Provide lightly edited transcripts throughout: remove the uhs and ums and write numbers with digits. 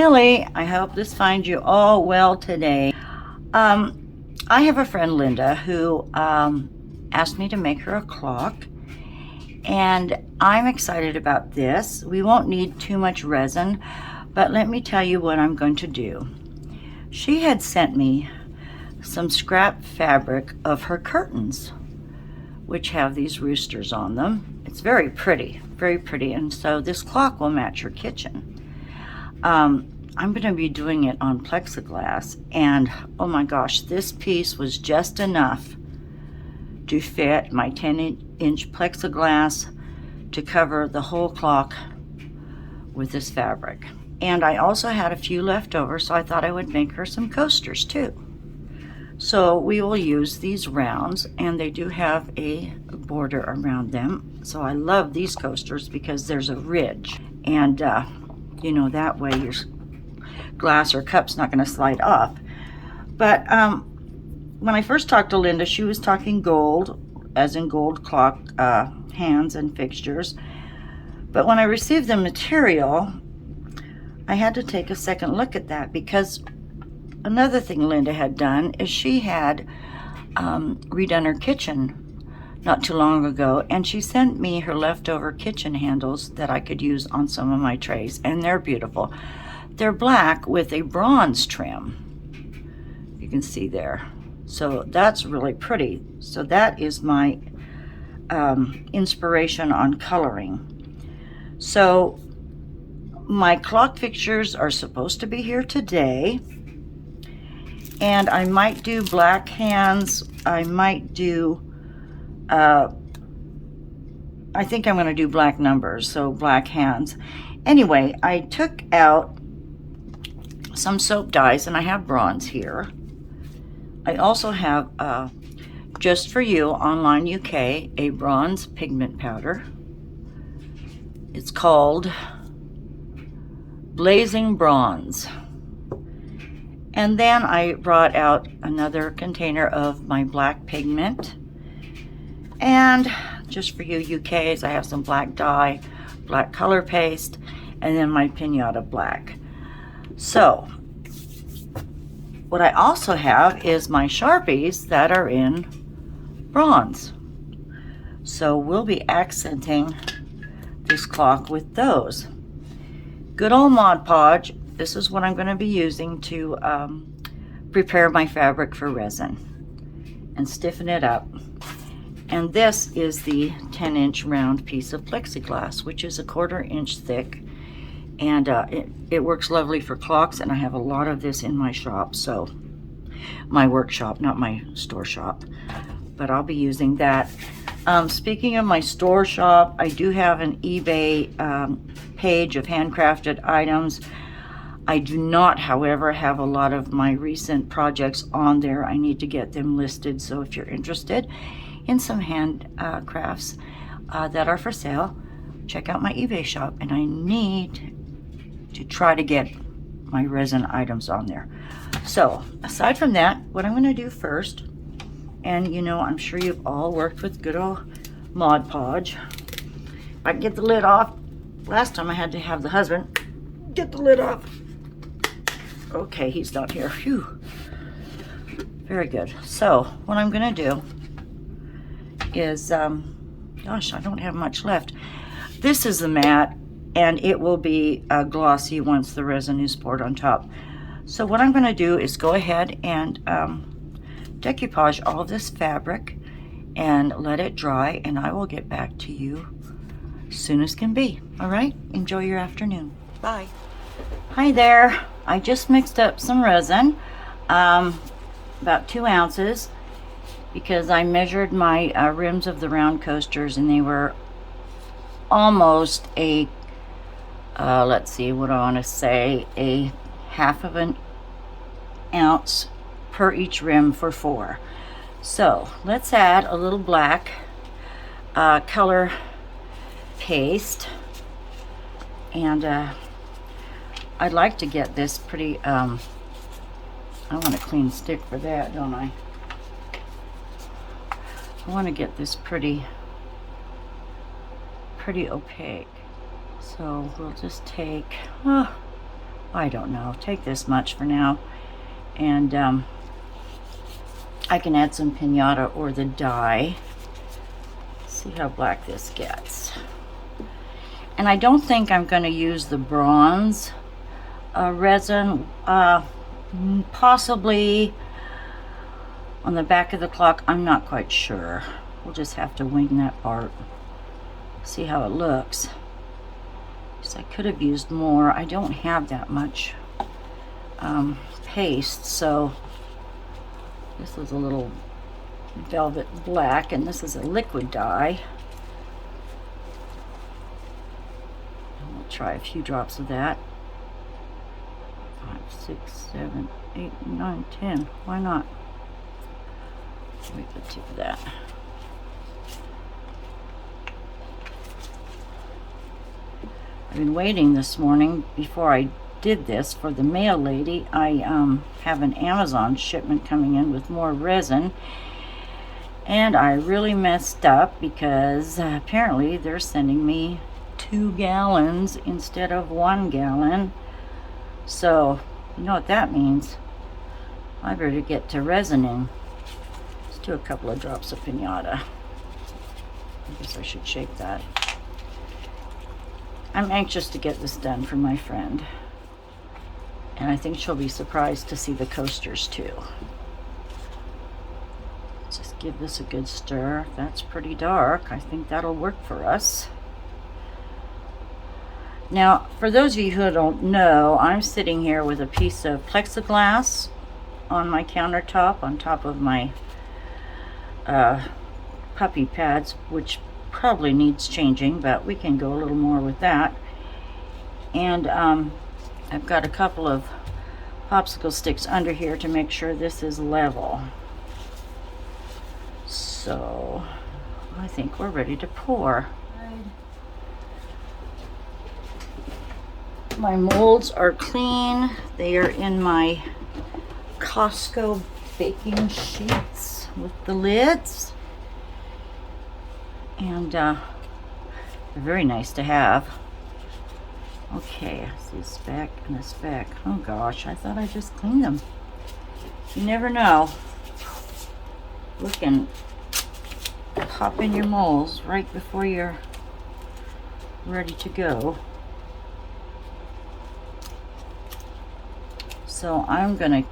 Billy, I hope this finds you all well today. I have a friend, Linda, who asked me to make her a clock, and I'm excited about this. We won't need too much resin, but let me tell you what I'm going to do. She had sent me some scrap fabric of her curtains, which have these roosters on them. It's very pretty, and so this clock will match her kitchen. I'm going to be doing it on plexiglass, and oh my gosh, this piece was just enough to fit my 10-inch plexiglass to cover the whole clock with this fabric. And I also had a few left over, so I thought I would make her some coasters too. So we will use these rounds, and they do have a border around them. So I love these coasters because there's a ridge, and you know, that way your glass or cup's not going to slide off. But when I first talked to Linda, she was talking gold, as in gold clock hands and fixtures. But when I received the material, I had to take a second look at that, because another thing Linda had done is she had redone her kitchen not too long ago, and she sent me her leftover kitchen handles that I could use on some of my trays, and they're beautiful. They're black with a bronze trim, you can see there, so that's really pretty. So that is my inspiration on coloring. So my clock fixtures are supposed to be here today, and I might do black hands. I might do I think I'm going to do black numbers, so black hands. Anyway, I took out some soap dyes, and I have bronze here. I also have, just for you, Online UK, a bronze pigment powder. It's called Blazing Bronze. And then I brought out another container of my black pigment. And just for you UKs, I have some black dye, black color paste, and then my Pinata black. So what I also have is my Sharpies that are in bronze. So we'll be accenting this clock with those. Good old Mod Podge. This is what I'm going to be using to prepare my fabric for resin and stiffen it up. And this is the 10-inch round piece of plexiglass, which is a 1/4 inch thick, and it works lovely for clocks, and I have a lot of this in my shop, so my workshop, not my store shop, but I'll be using that. Speaking of my store shop, I do have an eBay page of handcrafted items. I do not, however, have a lot of my recent projects on there. I need to get them listed, so if you're interested in some hand crafts that are for sale, check out my eBay shop. And I need to try to get my resin items on there. So aside from that, what I'm going to do first, and you know, I'm sure you've all worked with good old Mod Podge. If I can get the lid off. Last time I had to have the husband get the lid off. Okay, he's not here. Phew. Very good. So what I'm going to do is, gosh, I don't have much left. This is the mat, and it will be glossy once the resin is poured on top. So what I'm going to do is go ahead and decoupage all of this fabric and let it dry, and I will get back to you as soon as can be. All right, enjoy your afternoon. Bye. Hi there. I just mixed up some resin, about 2 ounces, because I measured my rims of the round coasters, and they were almost a, let's see, what do I want to say, a 1/2 ounce per each rim for 4. So let's add a little black color paste, and I'd like to get this pretty, I want a clean stick for that, don't I? I want to get this pretty opaque. So we'll just take I don't know, take this much for now. And I can add some pinata or the dye. See how black this gets. And I don't think I'm going to use the bronze resin. Possibly on the back of the clock. I'm not quite sure. We'll just have to wing that part. See how it looks. Because I could have used more. I don't have that much paste, so this is a little velvet black, and this is a liquid dye. And we'll try a few drops of that. 5, 6, 7, 8, 9, 10. Why not? Make the tip of that. I've been waiting this morning before I did this for the mail lady. I have an Amazon shipment coming in with more resin, and I really messed up because apparently they're sending me 2 gallons instead of 1 gallon. So you know what that means. I better get to resining. Let's do a couple of drops of pinata. I guess I should shake that. I'm anxious to get this done for my friend, and I think she'll be surprised to see the coasters too. Just give this a good stir. That's pretty dark. I think that'll work for us. Now, for those of you who don't know, I'm sitting here with a piece of plexiglass on my countertop on top of my puppy pads, which probably needs changing, but we can go a little more with that. And I've got a couple of popsicle sticks under here to make sure this is level. So I think we're ready to pour. My molds are clean. They are in my Costco baking sheets with the lids. And they're very nice to have. Okay, I see this back and this back. Oh gosh, I thought I just cleaned them. You never know. Look, and pop in your molds right before you're ready to go. So I'm gonna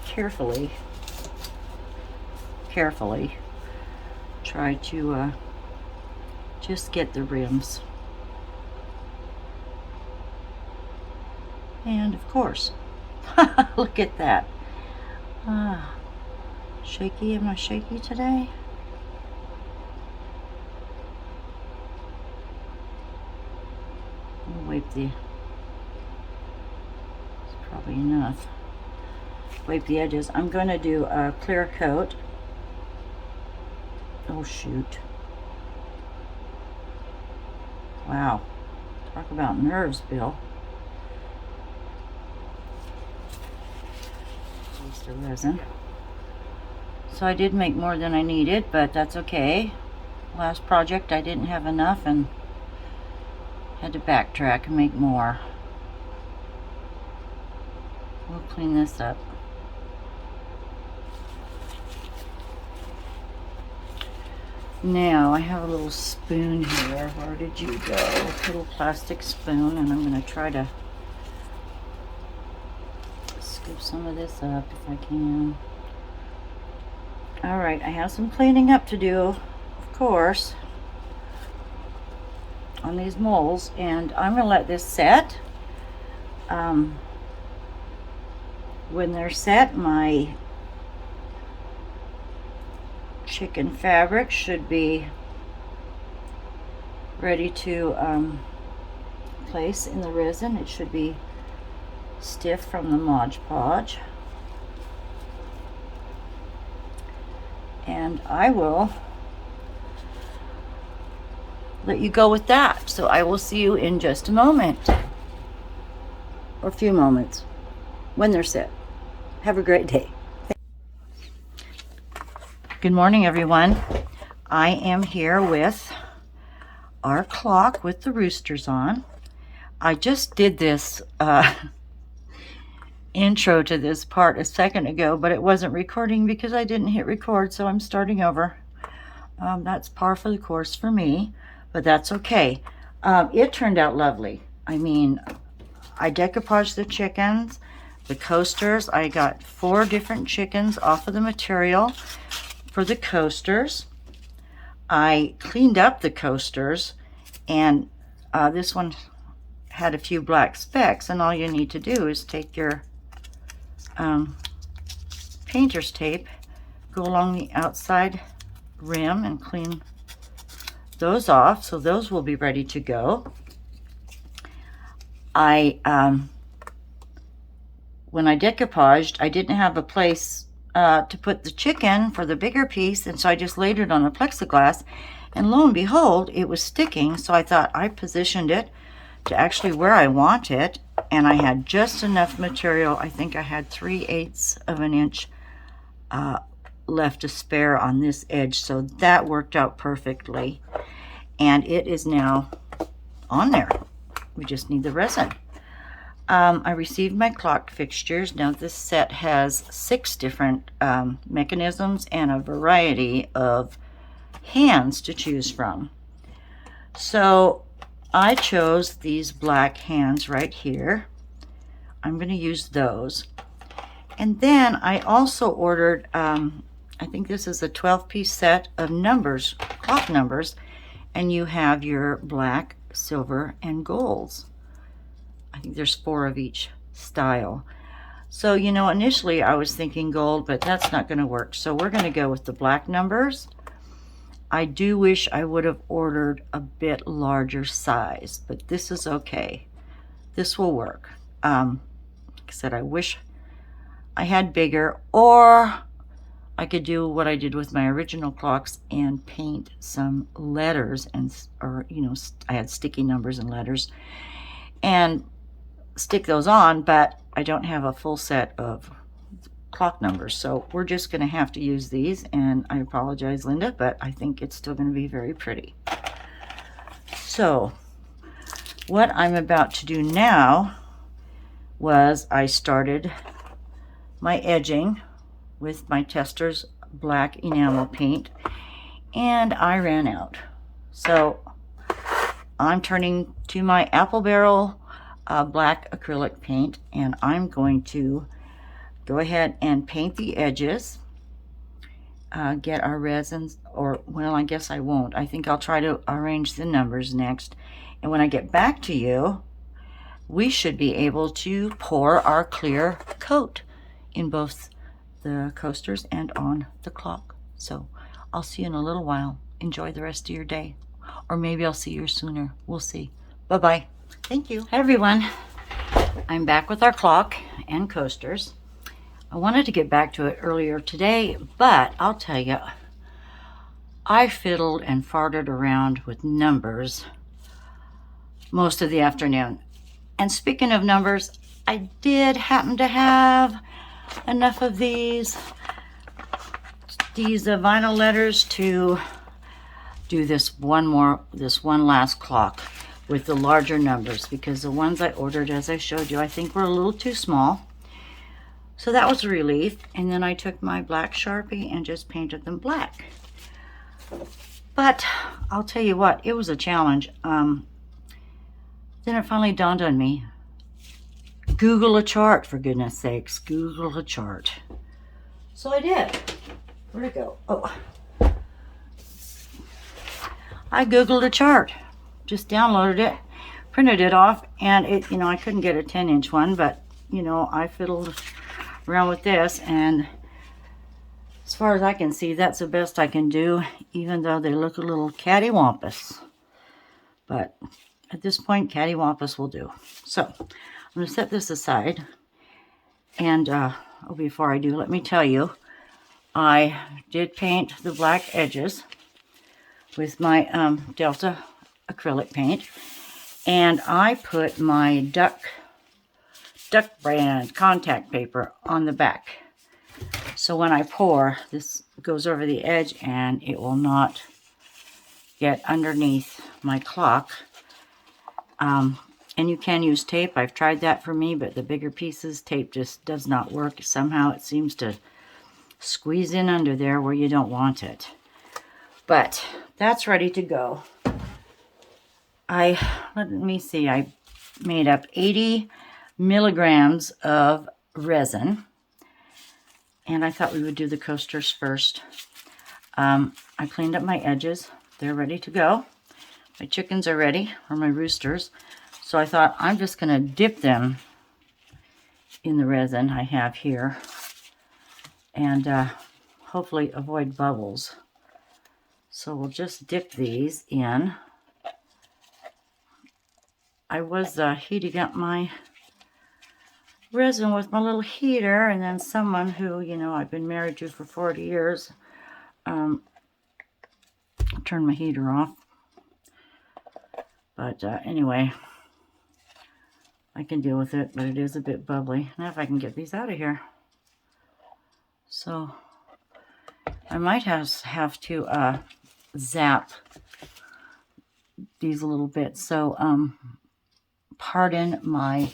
carefully try to just get the rims. And of course, look at that. Shaky, am I shaky today? I'll wipe the, it's probably enough. Wipe the edges. I'm going to do a clear coat. Oh shoot. Wow. Talk about nerves, Bill. Here's the resin. So I did make more than I needed, but that's okay. Last project I didn't have enough and had to backtrack and make more. We'll clean this up. Now I have a little spoon here. Where did you go? A little plastic spoon, and I'm going to try to scoop some of this up if I can. Alright, I have some cleaning up to do, of course, on these molds, and I'm going to let this set. When they're set, my chicken fabric should be ready to place in the resin. It should be stiff from the Mod Podge. And I will let you go with that. So I will see you in just a moment, or a few moments, when they're set. Have a great day. Good morning, everyone. I am here with our clock with the Roosters on. I just did this intro to this part a second ago, but it wasn't recording because I didn't hit record, so I'm starting over. That's par for the course for me, but that's okay. It turned out lovely. I mean, I decoupaged the chickens, the coasters. I got 4 different chickens off of the material for the coasters. I cleaned up the coasters, and this one had a few black specks, and all you need to do is take your painter's tape, go along the outside rim and clean those off, so those will be ready to go. When I decoupaged, I didn't have a place to put the chicken for the bigger piece, and so I just laid it on the plexiglass, and lo and behold, it was sticking. So I thought I positioned it to actually where I want it, and I had just enough material. I think I had 3/8 of an inch left to spare on this edge, so that worked out perfectly, and it is now on there. We just need the resin. I received my clock fixtures. Now this set has 6 different mechanisms and a variety of hands to choose from. So I chose these black hands right here. I'm going to use those. And then I also ordered, I think this is a 12-piece set of numbers, clock numbers, and you have your black, silver, and golds. I think there's 4 of each style. So, you know, initially I was thinking gold, but that's not going to work. So we're going to go with the black numbers. I do wish I would have ordered a bit larger size, but this is okay. This will work. Like I said, I wish I had bigger, or I could do what I did with my original clocks and paint some letters, and or you know, I had sticky numbers and letters, and stick those on, but I don't have a full set of clock numbers, so we're just going to have to use these, and I apologize, Linda, but I think it's still going to be very pretty. So what I'm about to do now was I started my edging with my Tester's black enamel paint, and I ran out. So I'm turning to my apple barrel black acrylic paint, and I'm going to go ahead and paint the edges, get our resins, or well, I guess I won't. I think I'll try to arrange the numbers next, and when I get back to you, we should be able to pour our clear coat in both the coasters and on the clock. So I'll see you in a little while. Enjoy the rest of your day, or maybe I'll see you sooner. We'll see. Bye-bye. Thank you. Hi everyone, I'm back with our clock and coasters. I wanted to get back to it earlier today, but I'll tell you, I fiddled and farted around with numbers most of the afternoon. And speaking of numbers, I did happen to have enough of these vinyl letters to do this one last clock with the larger numbers, because the ones I ordered, as I showed you, I think were a little too small. So that was a relief. And then I took my black Sharpie and just painted them black. But I'll tell you what, it was a challenge. Then it finally dawned on me. Google a chart, for goodness sakes. Google a chart. So I did. Where'd it go? Oh. I Googled a chart. Just downloaded it, printed it off, and it, you know, I couldn't get a 10-inch one, but, you know, I fiddled around with this, and as far as I can see, that's the best I can do, even though they look a little cattywampus. But at this point, cattywampus will do. So I'm going to set this aside, and before I do, let me tell you, I did paint the black edges with my Delta acrylic paint, and I put my duck brand contact paper on the back, so when I pour, this goes over the edge and it will not get underneath my clock. And you can use tape. I've tried that for me, but the bigger pieces, tape just does not work. Somehow it seems to squeeze in under there where you don't want it. But that's ready to go. Let me see, I made up 80 milligrams of resin. And I thought we would do the coasters first. I cleaned up my edges. They're ready to go. My chickens are ready, or my roosters. So I thought I'm just going to dip them in the resin I have here. And hopefully avoid bubbles. So we'll just dip these in. I was heating up my resin with my little heater, and then someone who, you know, I've been married to for 40 years, turned my heater off. But anyway, I can deal with it, but it is a bit bubbly. Now if I can get these out of here. So I might have to zap these a little bit. So pardon my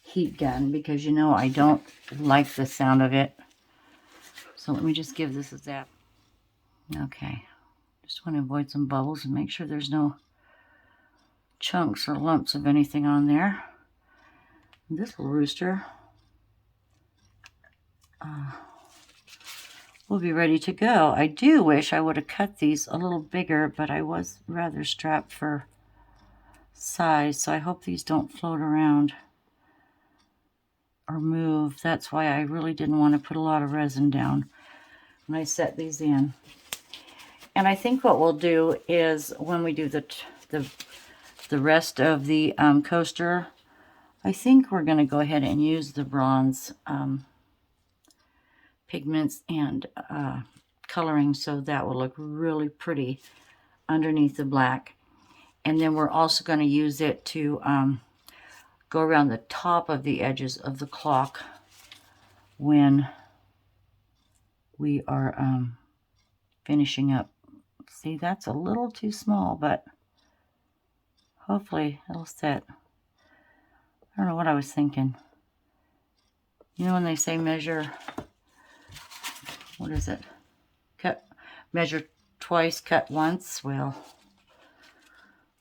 heat gun, because you know I don't like the sound of it. So let me just give this a zap. Okay, just want to avoid some bubbles and make sure there's no chunks or lumps of anything on there. And this little rooster will be ready to go. I do wish I would have cut these a little bigger, but I was rather strapped for size, so I hope these don't float around or move. That's why I really didn't want to put a lot of resin down when I set these in. And I think what we'll do is when we do the rest of the coaster, I think we're going to go ahead and use the bronze pigments and coloring, so that will look really pretty underneath the black. And then we're also going to use it to go around the top of the edges of the clock when we are finishing up. See, that's a little too small, but hopefully it'll sit. I don't know what I was thinking. You know when they say measure, what is it? Measure twice, cut once. Well,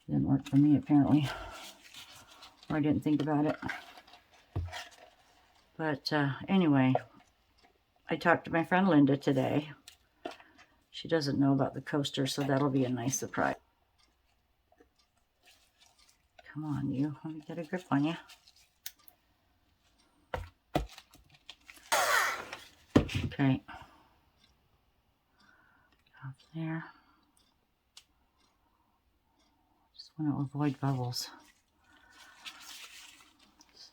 it didn't work for me apparently. Or I didn't think about it. But anyway, I talked to my friend Linda today. She doesn't know about the coaster, so that'll be a nice surprise. Come on, you. Let me get a grip on you. Okay. Up there. Just want to avoid bubbles. It's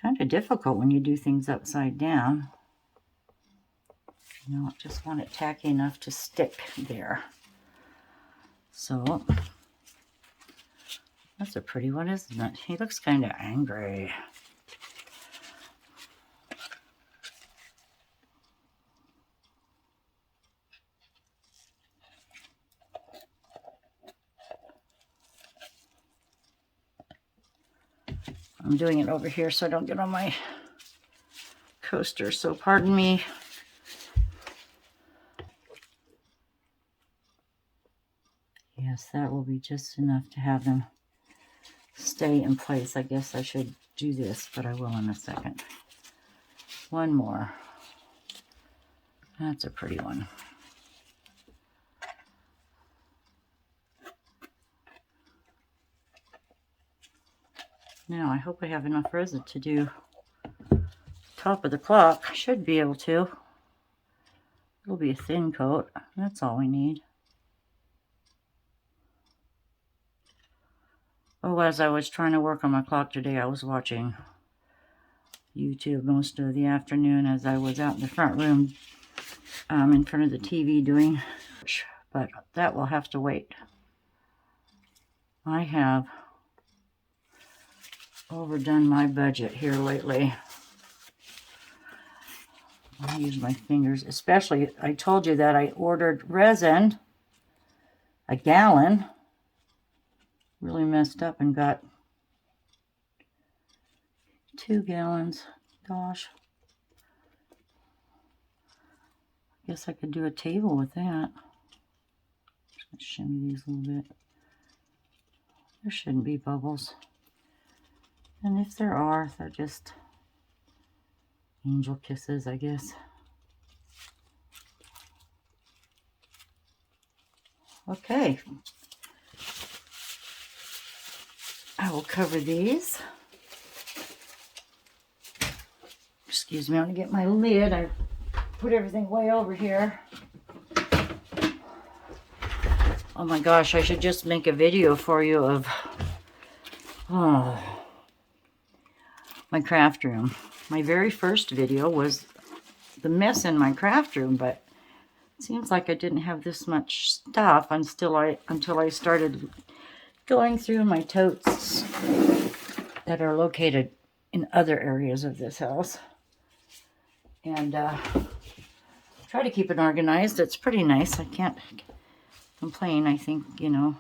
kind of difficult when you do things upside down. You know, just want it tacky enough to stick there. So, that's a pretty one, isn't it? He looks kind of angry. I'm doing it over here so I don't get on my coaster, so pardon me. Yes, that will be just enough to have them stay in place. I guess I should do this, but I will in a second. One more. That's a pretty one. Now, I hope I have enough resin to do top of the clock. I should be able to. It'll be a thin coat. That's all we need. Oh, as I was trying to work on my clock today, I was watching YouTube most of the afternoon as I was out in the front room in front of the TV doing, but that will have to wait. I have overdone my budget here lately. I use my fingers, especially, I told you that I ordered resin, a gallon, really messed up and got 2 gallons. Gosh. Guess I could do a table with that. Just gonna shimmy these a little bit. There shouldn't be bubbles. And if there are, they're just angel kisses, I guess. Okay. I will cover these. Excuse me, I'm going to get my lid. I put everything way over here. Oh my gosh, I should just make a video for you of my craft room. My very first video was the mess in my craft room, but it seems like I didn't have this much stuff until I started going through my totes that are located in other areas of this house. And try to keep it organized. It's pretty nice. I can't complain. I think, you know,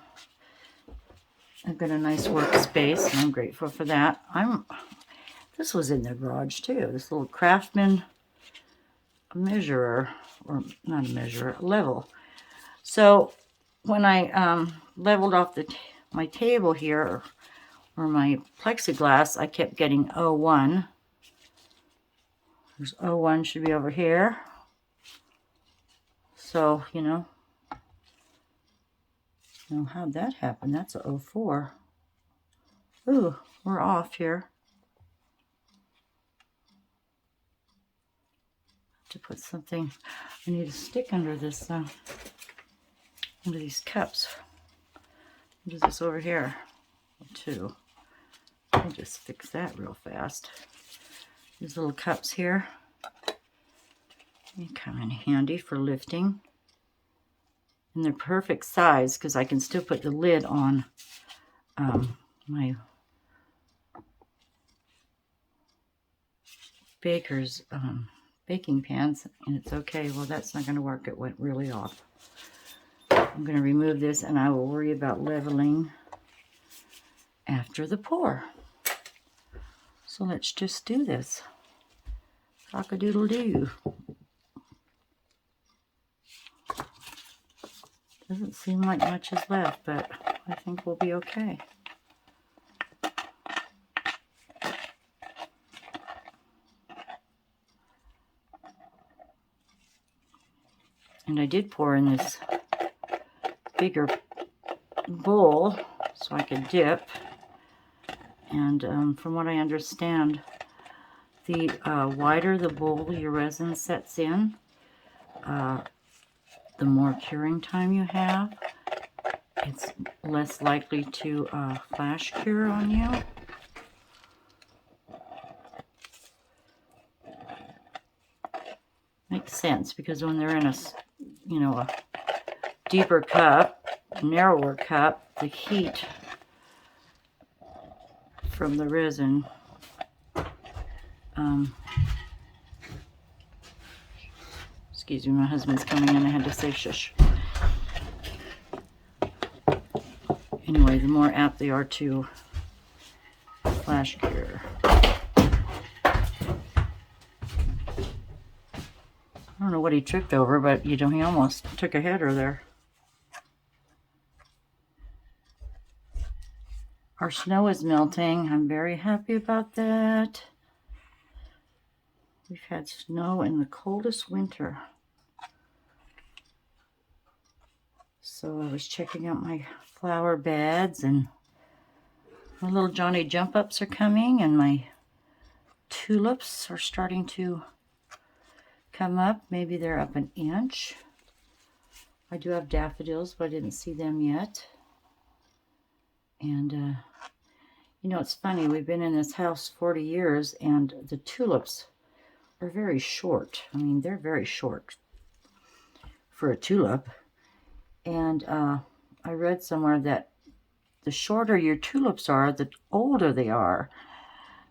I've got a nice workspace, and I'm grateful for that. This was in the garage too. This little Craftsman measurer, or not a measurer, a level. So when I leveled off my table here, or my plexiglass, I kept getting 01. There's 01 should be over here. So, you know, how'd that happen? That's a 04. Ooh, we're off here. To put something, I need a stick under this, under these cups. What is this over here? 2. I'll just fix that real fast. These little cups here, they come in handy for lifting. And they're perfect size because I can still put the lid on my baker's baking pans, and it's okay. Well, that's not going to work. It went really off. I'm going to remove this, and I will worry about leveling after the pour. So let's just do this. Cock-a-doodle-doo. Doesn't seem like much is left, but I think we'll be okay. And I did pour in this bigger bowl so I could dip. And from what I understand, the wider the bowl your resin sets in, the more curing time you have. It's less likely to flash cure on you. Makes sense, because when they're in a deeper cup, narrower cup, the heat from the resin excuse me, my husband's coming in. I had to say shush. Anyway, the more apt they are to flash cure. I don't know what he tripped over, but he almost took a header there. Our snow is melting. I'm very happy about that. We've had snow in the coldest winter. So I was checking out my flower beds, and my little Johnny jump ups are coming, and my tulips are starting to come up. Maybe they're up an inch. I do have daffodils, but I didn't see them yet. And you know, it's funny, we've been in this house 40 years, and the tulips are very short. I mean, they're very short for a tulip. And I read somewhere that the shorter your tulips are, the older they are.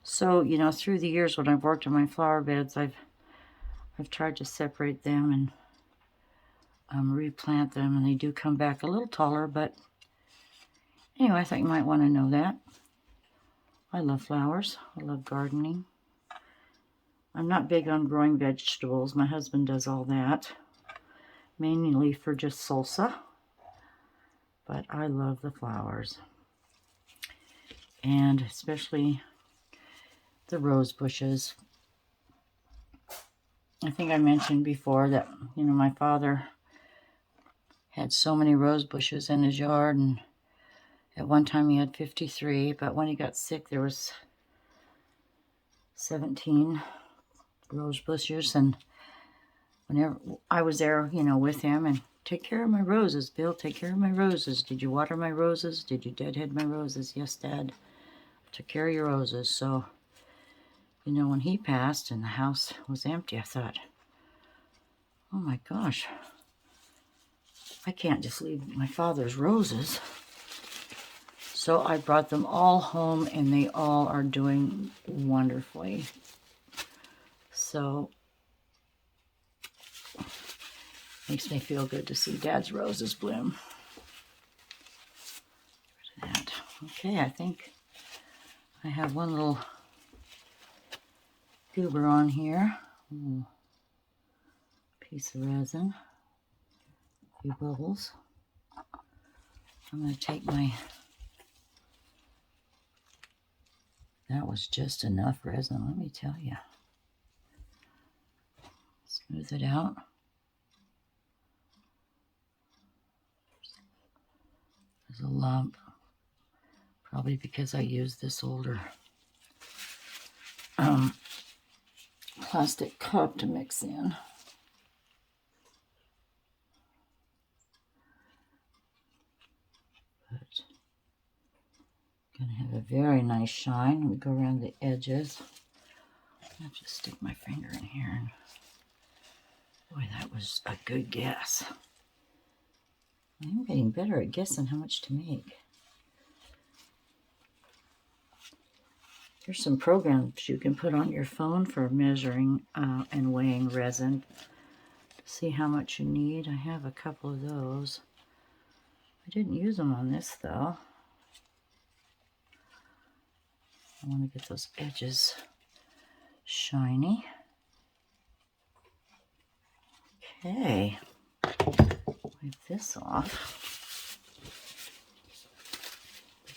So, you know, through the years when I've worked on my flower beds, I've tried to separate them and replant them, and they do come back a little taller. But anyway, I thought you might want to know that. I love flowers. I love gardening. I'm not big on growing vegetables. My husband does all that, mainly for just salsa. But I love the flowers. And especially the rose bushes. I think I mentioned before that, you know, my father had so many rose bushes in his yard, and at one time he had 53, but when he got sick there was 17 rose bushes, and whenever I was there, you know, with him, and take care of my roses, Bill, take care of my roses. Did you water my roses? Did you deadhead my roses? Yes, Dad. Took care of your roses. So, you know, when he passed and the house was empty, I thought, oh my gosh, I can't just leave my father's roses. So I brought them all home, and they all are doing wonderfully. So makes me feel good to see Dad's roses bloom. Get rid of that. Okay, I think I have one little goober on here. Ooh, piece of resin. A few bubbles. I'm going to take my... That was just enough resin, let me tell you. Smooth it out. There's a lump. Probably because I used this older plastic cup to mix in. But gonna have a very nice shine. We go around the edges. I'll just stick my finger in here. And boy, that was a good guess. I'm getting better at guessing how much to make. There's some programs you can put on your phone for measuring and weighing resin to see how much you need. I have a couple of those. I didn't use them on this though. I want to get those edges shiny. Okay, wipe this off.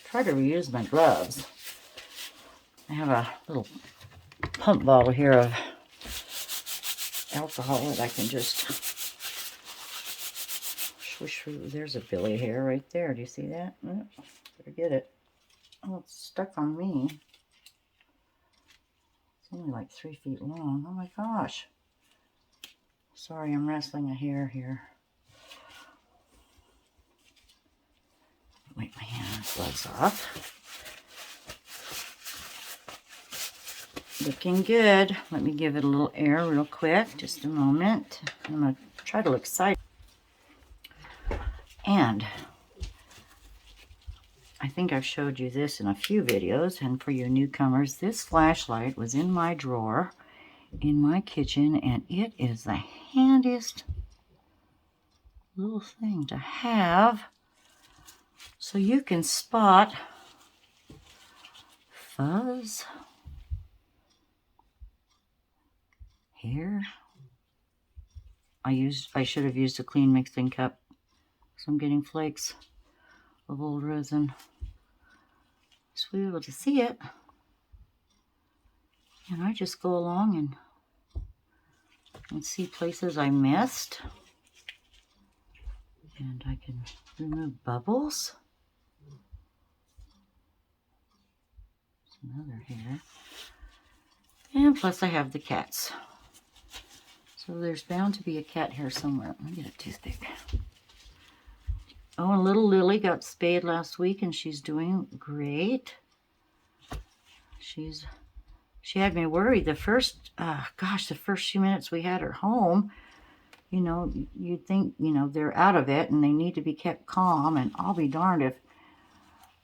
Try to reuse my gloves. I have a little pump bottle here of alcohol that I can just swish through. There's a Billie hair right there. Do you see that? Oh, better get it. Oh, it's stuck on me. It's only like 3 feet long. Oh my gosh. Sorry, I'm wrestling a hair here. Wipe my gloves off. Looking good. Let me give it a little air real quick. Just a moment. I'm going to try to look excited. And I think I've showed you this in a few videos. And for you newcomers, this flashlight was in my drawer in my kitchen. And it is the handiest little thing to have. So you can spot fuzz, hair. I should have used a clean mixing cup, so I'm getting flakes of old resin. Just be able to see it. And I just go along and see places I missed. And I can remove bubbles. There's another hair. And plus I have the cats. So there's bound to be a cat hair somewhere. Let me get a toothpick. Oh, and little Lily got spayed last week and she's doing great. She had me worried the first few minutes we had her home. You know, you'd think, you know, they're out of it and they need to be kept calm, and I'll be darned if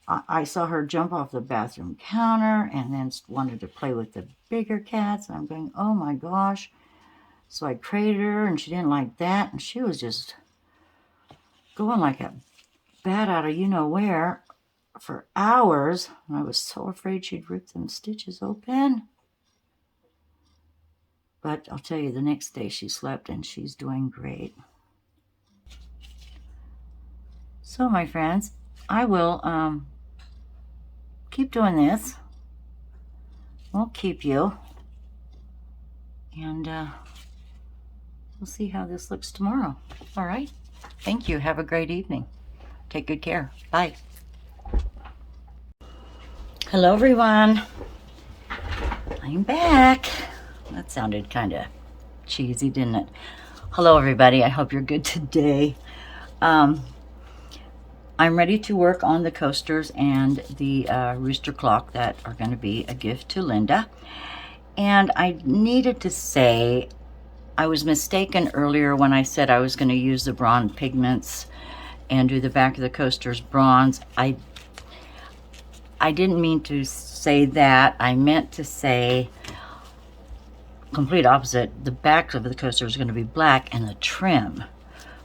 I saw her jump off the bathroom counter and then wanted to play with the bigger cats. And I'm going, oh my gosh. So I crated her and she didn't like that. And she was just going like a bat out of you know where. for hours. I was so afraid she'd rip them stitches open. But I'll tell you, the next day she slept and she's doing great. So my friends, I will keep doing this. Won't keep you. And we'll see how this looks tomorrow. All right. Thank you. Have a great evening. Take good care. Bye. Hello, everyone. I'm back. That sounded kind of cheesy, didn't it? Hello, everybody. I hope you're good today. I'm ready to work on the coasters and the rooster clock that are going to be a gift to Linda. And I needed to say, I was mistaken earlier when I said I was going to use the bronze pigments and do the back of the coasters bronze. I didn't mean to say that. I meant to say complete opposite. The back of the coaster is going to be black, and the trim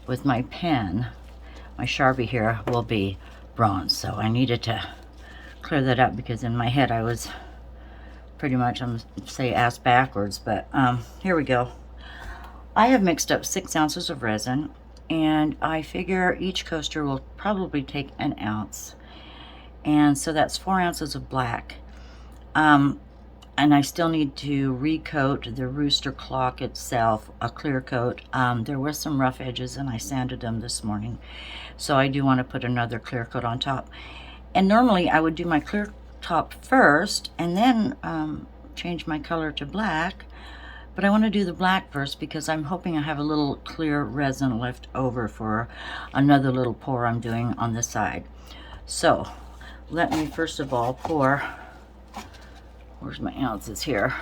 with my pen, my Sharpie here, will be bronze. So I needed to clear that up because in my head I was pretty much, I'm going to say ass backwards, but here we go. I have mixed up 6 ounces of resin, and I figure each coaster will probably take an ounce. And so that's 4 ounces of black. And I still need to recoat the rooster clock itself, a clear coat. There were some rough edges and I sanded them this morning. So I do want to put another clear coat on top. And normally I would do my clear top first and then change my color to black. But I want to do the black first because I'm hoping I have a little clear resin left over for another little pour I'm doing on the side. So let me first of all pour, where's my ounces here?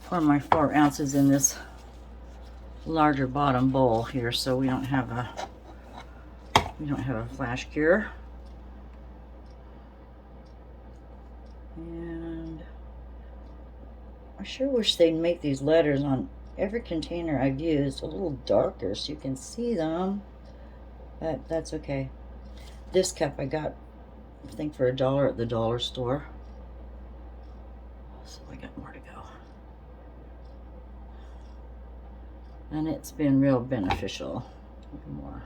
Pour my 4 ounces in this larger bottom bowl here so we don't have a flash cure. And I sure wish they'd make these letters on every container I've used a little darker so you can see them, but that's okay. This cup I got, I think, for $1 at the dollar store. So I got more to go. And it's been real beneficial. More.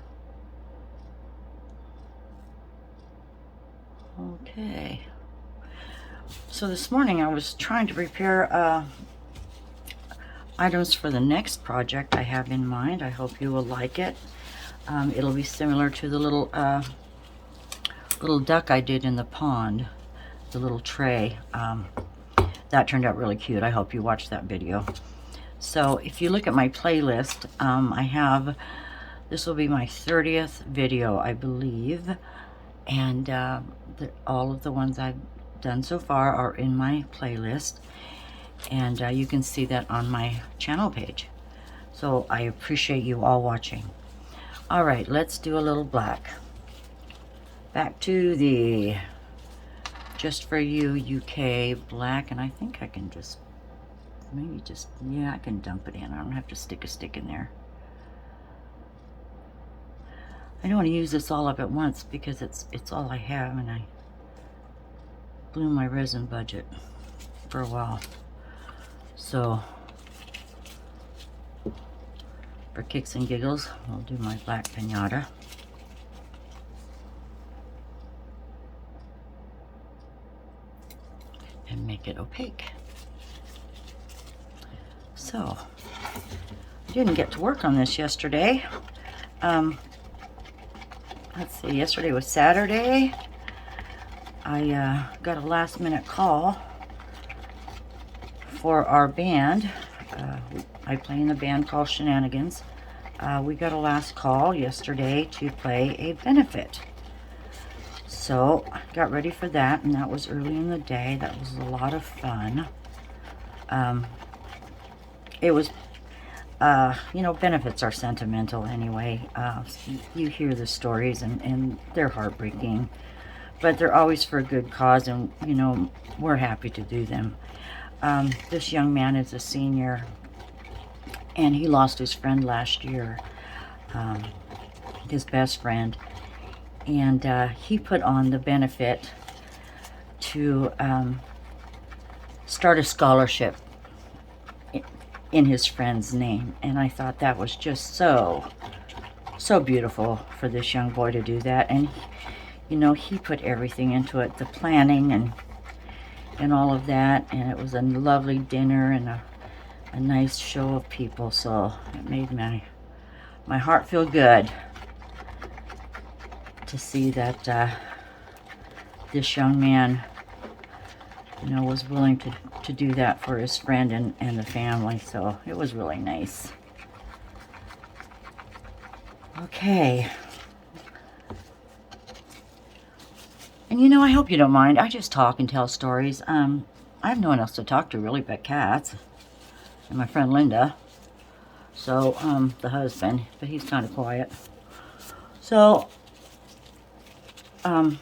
Okay. So this morning I was trying to prepare items for the next project I have in mind. I hope you will like it. It'll be similar to the little duck I did in the pond, the little tray. That turned out really cute. I hope you watched that video. So if you look at my playlist, I have, this will be my 30th video, I believe. And all of the ones I've done so far are in my playlist. And you can see that on my channel page. So I appreciate you all watching. All right, let's do a little black. Back to the Just For You UK black, and I think I can just, maybe just, yeah, I can dump it in. I don't have to stick a stick in there. I don't want to use this all up at once because it's all I have, and I blew my resin budget for a while. So for kicks and giggles, I'll do my black piñata. And make it opaque. So, I didn't get to work on this yesterday. Let's see, yesterday was Saturday. I got a last minute call for our band. I play in a band called Shenanigans. We got a last call yesterday to play a benefit. So I got ready for that, and that was early in the day. That was a lot of fun. It was, you know, benefits are sentimental anyway. You hear the stories, and they're heartbreaking. But they're always for a good cause, and, you know, we're happy to do them. This young man is a senior, and he lost his friend last year, his best friend. And he put on the benefit to start a scholarship in his friend's name. And I thought that was just so beautiful for this young boy to do that. And you know, he put everything into it, the planning and all of that. And it was a lovely dinner and a nice show of people. So it made my heart feel good to see that this young man, you know, was willing to do that for his friend and the family. So it was really nice. Okay. And you know, I hope you don't mind. I just talk and tell stories. I have no one else to talk to really but cats and my friend Linda. So, the husband, but he's kind of quiet. So, I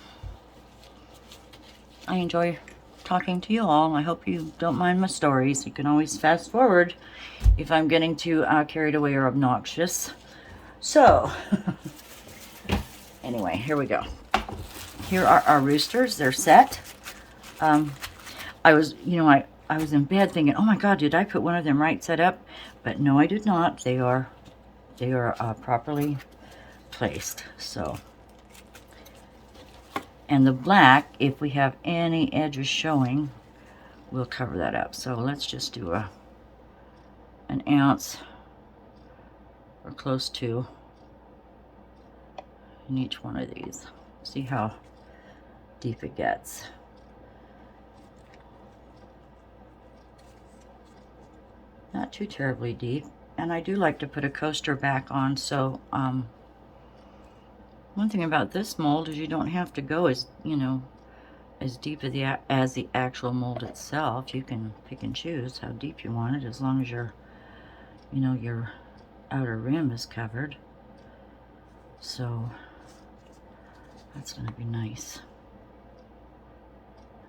enjoy talking to you all. I hope you don't mind my stories. You can always fast forward if I'm getting too carried away or obnoxious. So, anyway, here we go. Here are our roosters. They're set. I was, you know, I was in bed thinking, oh my God, did I put one of them right set up? But no, I did not. They are properly placed. So, and the black, if we have any edges showing, we'll cover that up. So let's just do an ounce or close to in each one of these. See how deep it gets. Not too terribly deep. And I do like to put a coaster back on. So one thing about this mold is you don't have to go as, you know, as deep as the actual mold itself. You can pick and choose how deep you want it, as long as your, you know, your outer rim is covered. So that's going to be nice.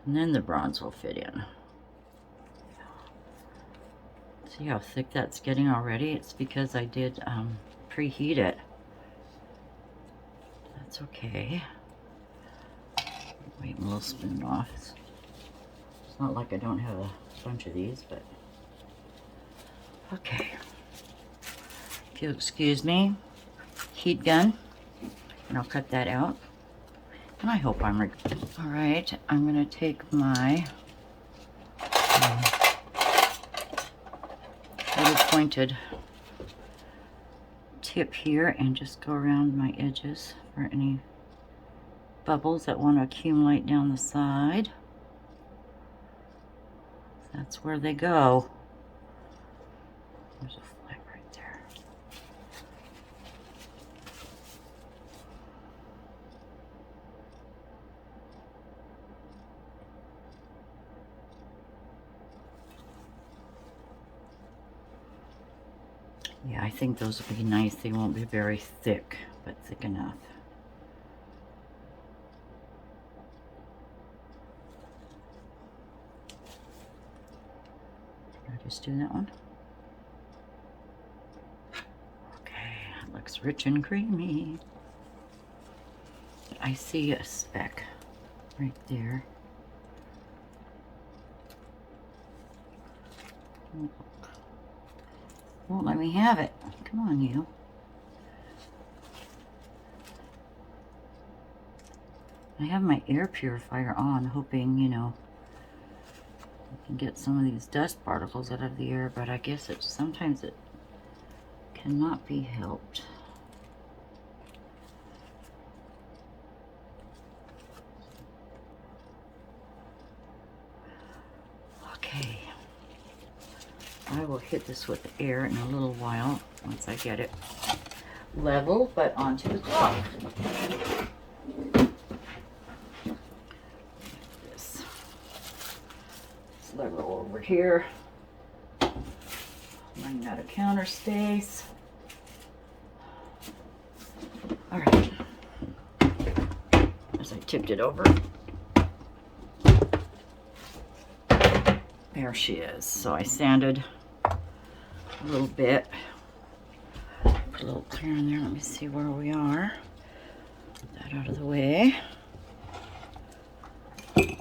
And then the bronze will fit in. See how thick that's getting already? It's because I did preheat it. That's okay. Wait, we'll spin it off. It's not like I don't have a bunch of these, but okay. If you'll excuse me, heat gun, and I'll cut that out. And I hope I'm all right. I'm going to take my little pointed tip here and just go around my edges for any bubbles that want to accumulate down the side. That's where they go. There's a flag right there. Yeah, I think those will be nice. They won't be very thick, but thick enough. Did I just do that one? Okay, it looks rich and creamy. I see a speck right there. Won't let me have it. Come on, you. I have my air purifier on, hoping, you know, I can get some of these dust particles out of the air, but I guess sometimes it cannot be helped. Okay. I will hit this with the air in a little while once I get it level, but onto the cloth. This level over here. Running out of counter space. All right. As I tipped it over. There she is. So I sanded a little bit. Put a little clear in there. Let me see where we are. Put that that out of the way. Okay,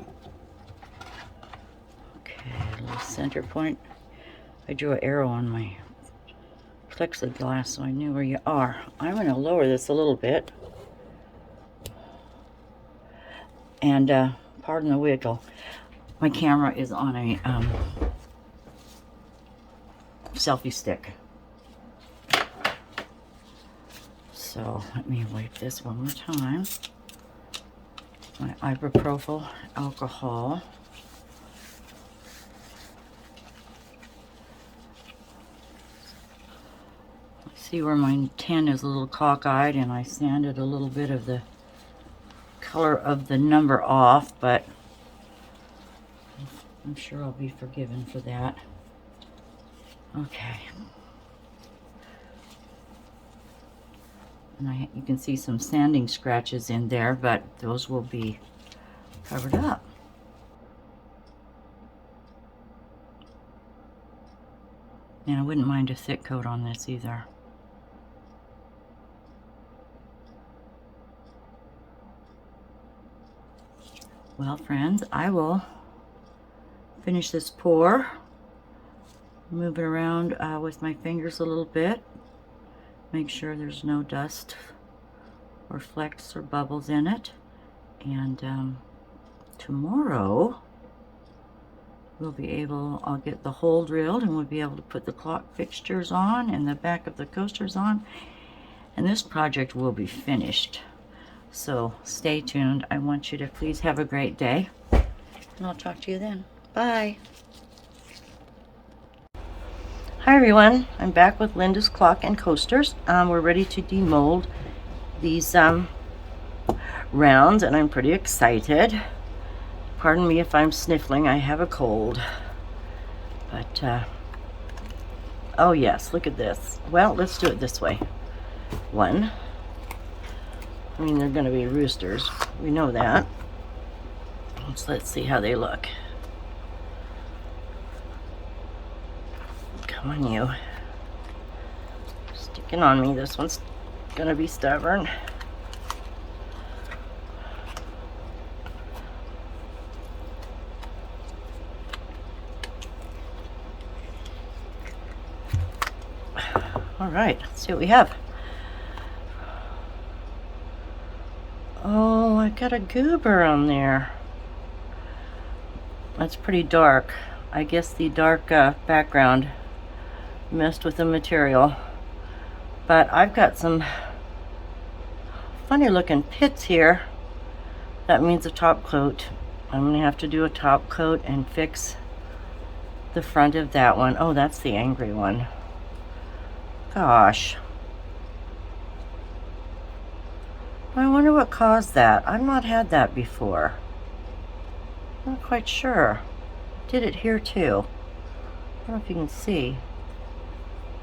a little center point. I drew an arrow on my plexiglass so I knew where you are. I'm going to lower this a little bit. And pardon the wiggle. My camera is on a selfie stick. So let me wipe this one more time. My Isopropyl Alcohol. See where my 10 is a little cockeyed, and I sanded a little bit of the color of the number off, but I'm sure I'll be forgiven for that. Okay. And you can see some sanding scratches in there, but those will be covered up. And I wouldn't mind a thick coat on this either. Well, friends, I will finish this pour. Move it around with my fingers a little bit. Make sure there's no dust or flecks or bubbles in it. And tomorrow I'll get the hole drilled and we'll be able to put the clock fixtures on and the back of the coasters on. And this project will be finished. So stay tuned. I want you to please have a great day. And I'll talk to you then. Bye. Hi everyone. I'm back with Linda's clock and coasters. We're ready to demold these rounds and I'm pretty excited. Pardon me if I'm sniffling. I have a cold. But oh yes, look at this. Well, let's do it this way. One. I mean, they're going to be roosters. We know that. Let's see how they look. Come on, you. Sticking on me. This one's going to be stubborn. All right, let's see what we have. Oh, I got a goober on there. That's pretty dark. I guess the dark background messed with the material. But I've got some funny looking pits here. That means a top coat. I'm going to have to do a top coat and fix the front of that one. Oh, that's the angry one. Gosh. I wonder what caused that. I've not had that before. Not quite sure. Did it here too. I don't know if you can see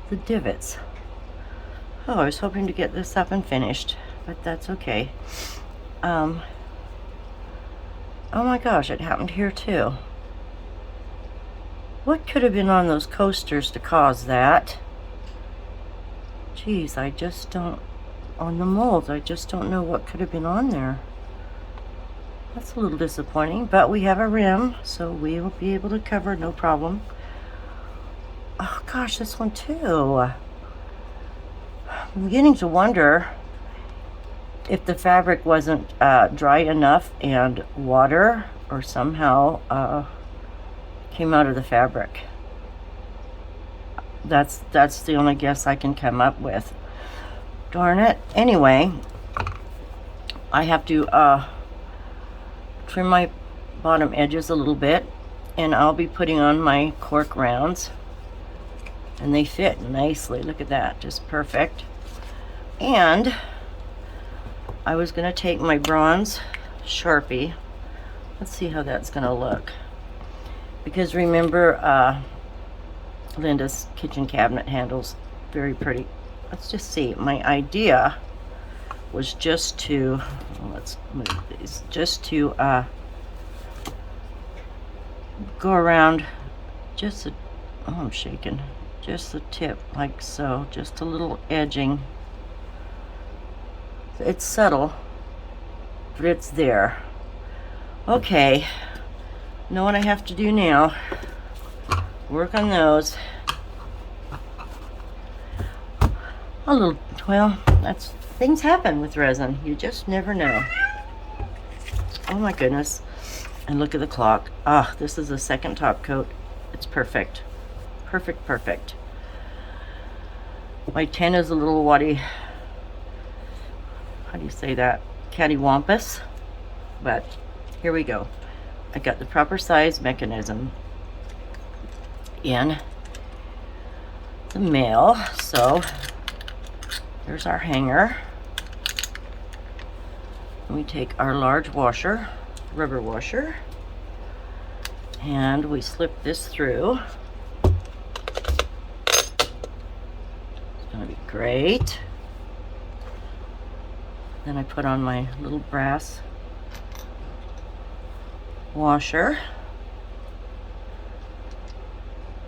the divots. Oh, I was hoping to get this up and finished, but that's okay. Oh my gosh, it happened here too. What could have been on those coasters to cause that? Geez, I just don't... On the molds, I just don't know what could have been on there. That's a little disappointing, but we have a rim, so we will be able to cover no problem. Oh gosh, this one too. I'm beginning to wonder if the fabric wasn't dry enough and water or somehow came out of the fabric. That's the only guess I can come up with. Darn it. Anyway, I have to trim my bottom edges a little bit, and I'll be putting on my cork rounds, and they fit nicely. Look at that, just perfect. And I was going to take my bronze Sharpie. Let's see how that's going to look, because remember Linda's kitchen cabinet handles, very pretty. Let's just see. My idea was just to, let's move these, just to go around just the, oh, I'm shaking, just the tip like so, just a little edging. It's subtle, but it's there. Okay, know what I have to do now. Work on those. A little, well, things happen with resin. You just never know. Oh my goodness. And look at the clock. Ah, this is a second top coat. It's perfect. Perfect, perfect. My 10 is a little how do you say that? Cattywampus. But here we go. I got the proper size mechanism in the mail. So there's our hanger. And we take our large washer, rubber washer, and we slip this through. It's gonna be great. Then I put on my little brass washer.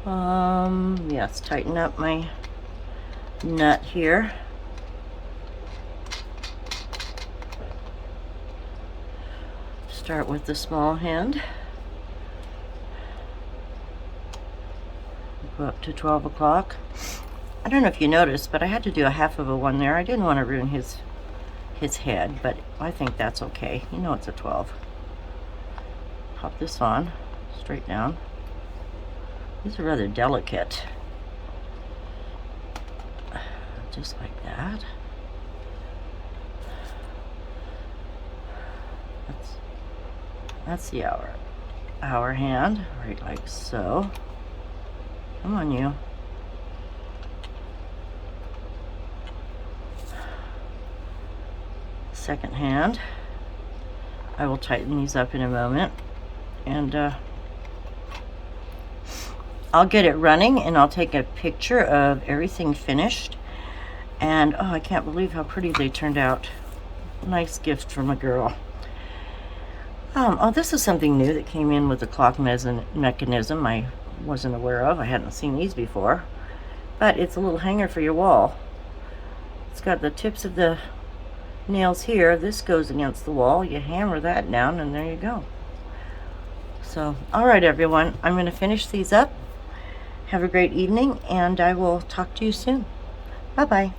Yes, tighten up my nut here. Start with the small hand. Go up to 12 o'clock. I don't know if you noticed, but I had to do a half of a one there. I didn't want to ruin his head, but I think that's okay. You know it's a 12. Pop this on, straight down. These are rather delicate. Just like that. That's the hour hand, right like so. Come on, you. Second hand. I will tighten these up in a moment, and I'll get it running, and I'll take a picture of everything finished. And oh, I can't believe how pretty they turned out. Nice gift from a girl. Oh, this is something new that came in with the clock mechanism I wasn't aware of. I hadn't seen these before. But it's a little hanger for your wall. It's got the tips of the nails here. This goes against the wall. You hammer that down, and there you go. So, all right, everyone. I'm going to finish these up. Have a great evening, and I will talk to you soon. Bye-bye.